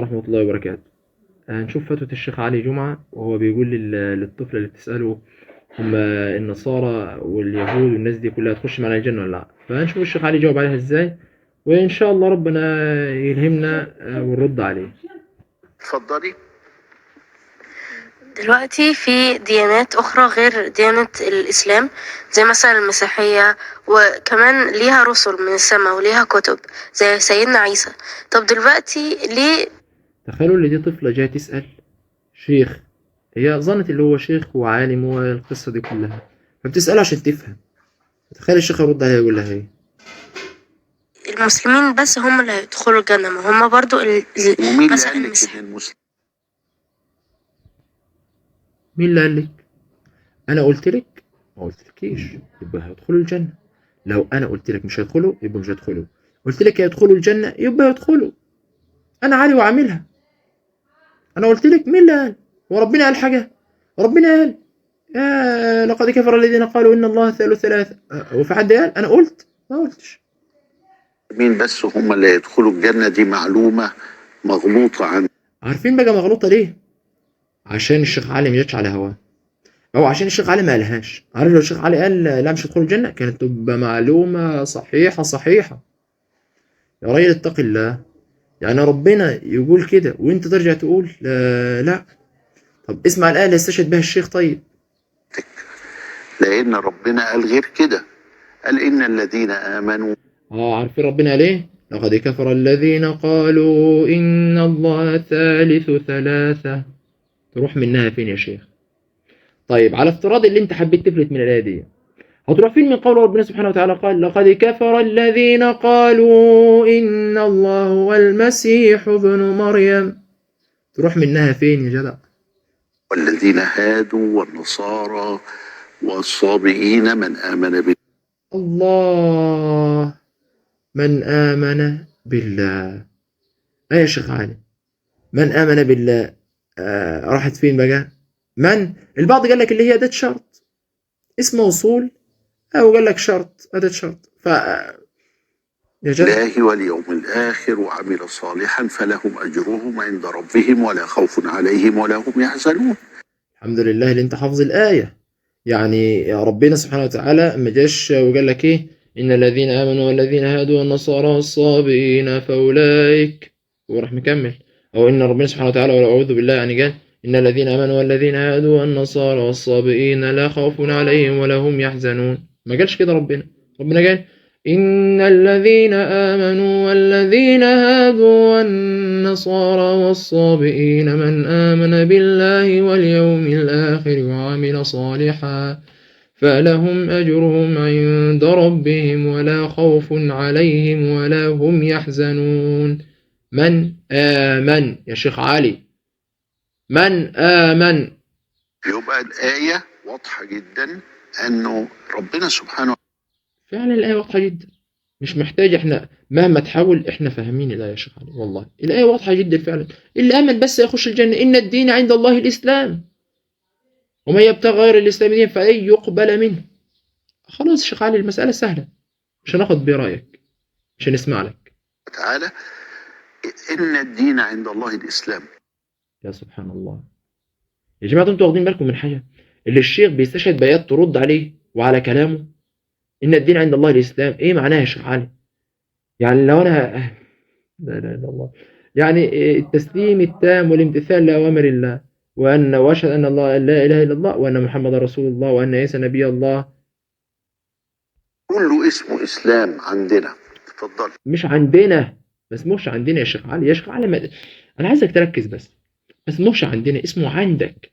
ورحمة الله وبركاته. هنشوف فتوى الشيخ علي جمعة وهو بيقول للطفلة اللي بتسأله هم النصارى واليهود والناس دي كلها تخش معنا الجنة ولا لا، فهنشوف الشيخ علي جاوب عليها ازاي، وإن شاء الله ربنا يلهمنا ونرد عليه. اتفضلي. دلوقتي في ديانات أخرى غير ديانة الإسلام، زي مثلا المسيحية، وكمان ليها رسل من السماء وليها كتب زي سيدنا عيسى. طب دلوقتي ليه؟ تخيلوا اللي دي طفلة جاية تسأل شيخ، هي ظنت اللي هو شيخ وعالم والقصة دي كلها، فبتسأله عشان تفهم. تخيل الشيخ يرد عليها يقول لها ايه؟ المسلمين بس هم اللي هيدخلوا الجنة، ما هم برضو ومين مثلا اللي قال لك ان المسلم؟ مين اللي قال لك؟ انا قلت لك؟ ما قلتلكيش. يبقى هيدخلوا الجنة. لو انا قلت لك مش هيدخلوا يبقى مش هيدخلوا، قلت لك هيدخلوا الجنة يبقى يدخلوا. انا عالي وعاملها. انا قلت لك مين اللي قال؟ وربنا قال حاجة؟ ربنا قال لقد كفر الذين قالوا ان الله ثالث ثلاثة. وفي حد قال؟ انا قلت؟ ما قلتش. مين بس هم اللي يدخلوا الجنة؟ دي معلومة مغلوطة عن. عارفين بقى مغلوطة ليه؟ عشان الشيخ علي ما جاتش على هواه، او عشان الشيخ علي ما قالهاش. عارف لو الشيخ علي قال لا مش هتدخلوا الجنة كانت تبقى معلومة صحيحة صحيحة. يا راجل اتق الله، يعني ربنا يقول كده وانت ترجع تقول لا. طب اسمع الآية اللي استشهد بها الشيخ. طيب لأن ربنا قال غير كده، قال إن الذين آمنوا. عارفين ربنا قال ايه؟ لقد كفر الذين قالوا إن الله ثالث ثلاثة. تروح منها فين يا شيخ؟ طيب على افتراض اللي انت حبيت تفلت من الآية دي، هتروح فين من قول ربنا سبحانه وتعالى قال لقد كفر الذين قالوا إن الله هو المسيح ابن مريم؟ تروح منها فين يا جدع؟ والذين هادوا والنصارى والصابئين من آمن بالله. الله، من آمن بالله. يا شيخ علي من آمن بالله راحت فين بقى؟ من البعض قال لك اللي هي أداة شرط، اسم موصول، أو قال لك شرط أداة شرط. يا جدع الله واليوم الآخر وعمل صالحا فلهم أجرهم عند ربهم ولا خوف عليهم ولا هم يحزنون. الحمد لله اللي انت حافظ الآية. يعني يا ربنا سبحانه وتعالى ما جاش وقال لك ايه؟ إن الذين آمنوا والذين هادوا والنصارى والصابئين فأولئك، وراح مكمل. أو إن ربنا سبحانه وتعالى أعوذ بالله يعني قال إن الذين آمنوا والذين هادوا والنصارى والصابئين لا خوف عليهم ولا هم يحزنون. ما قالش كده ربنا. ربنا قال إن الذين آمنوا والذين هادوا والنصارى والصابئين من آمن بالله واليوم الآخر وعمل صالحا فلهم أجرهم عند ربهم ولا خوف عليهم ولا هم يحزنون. من آمن يا شيخ علي، من آمن. يبقى الآية واضحة جدا أنه ربنا سبحانه. فعلا الآية واضحة جدا، مش محتاج احنا مهما تحاول احنا فاهمين الآية يا شيخ علي. والله الآية واضحة جدا فعلا. اللي آمن بس يخش الجنة. إن الدين عند الله الإسلام ومن يبتغي غير الإسلام دين فلن يقبل منه. خلاص يا شيخ علي المسألة سهلة، مش هناخد برأيك، مش هنسمع لك. تعالى إن الدين عند الله الإسلام. يا سبحان الله يا جماعة، انتوا واخدين بالكم من حاجة؟ اللي الشيخ بيستشهد بآيات ترد عليه وعلى كلامه. إن الدين عند الله الإسلام إيه معناها يا شيخ علي؟ يعني لو أنا لا إله إلا الله، يعني التسليم التام والامتثال لأوامر الله، وأشهد أن الله لا إله إلا الله وأن محمد رسول الله وأن عيسى نبي الله. كله اسمه إسلام عندنا. اتفضل. مش عندنا، ما اسموش عندنا يا شيخ علي. يا شيخ علي أنا عايزك تركز بس. ما اسموش عندنا، اسمه عندك.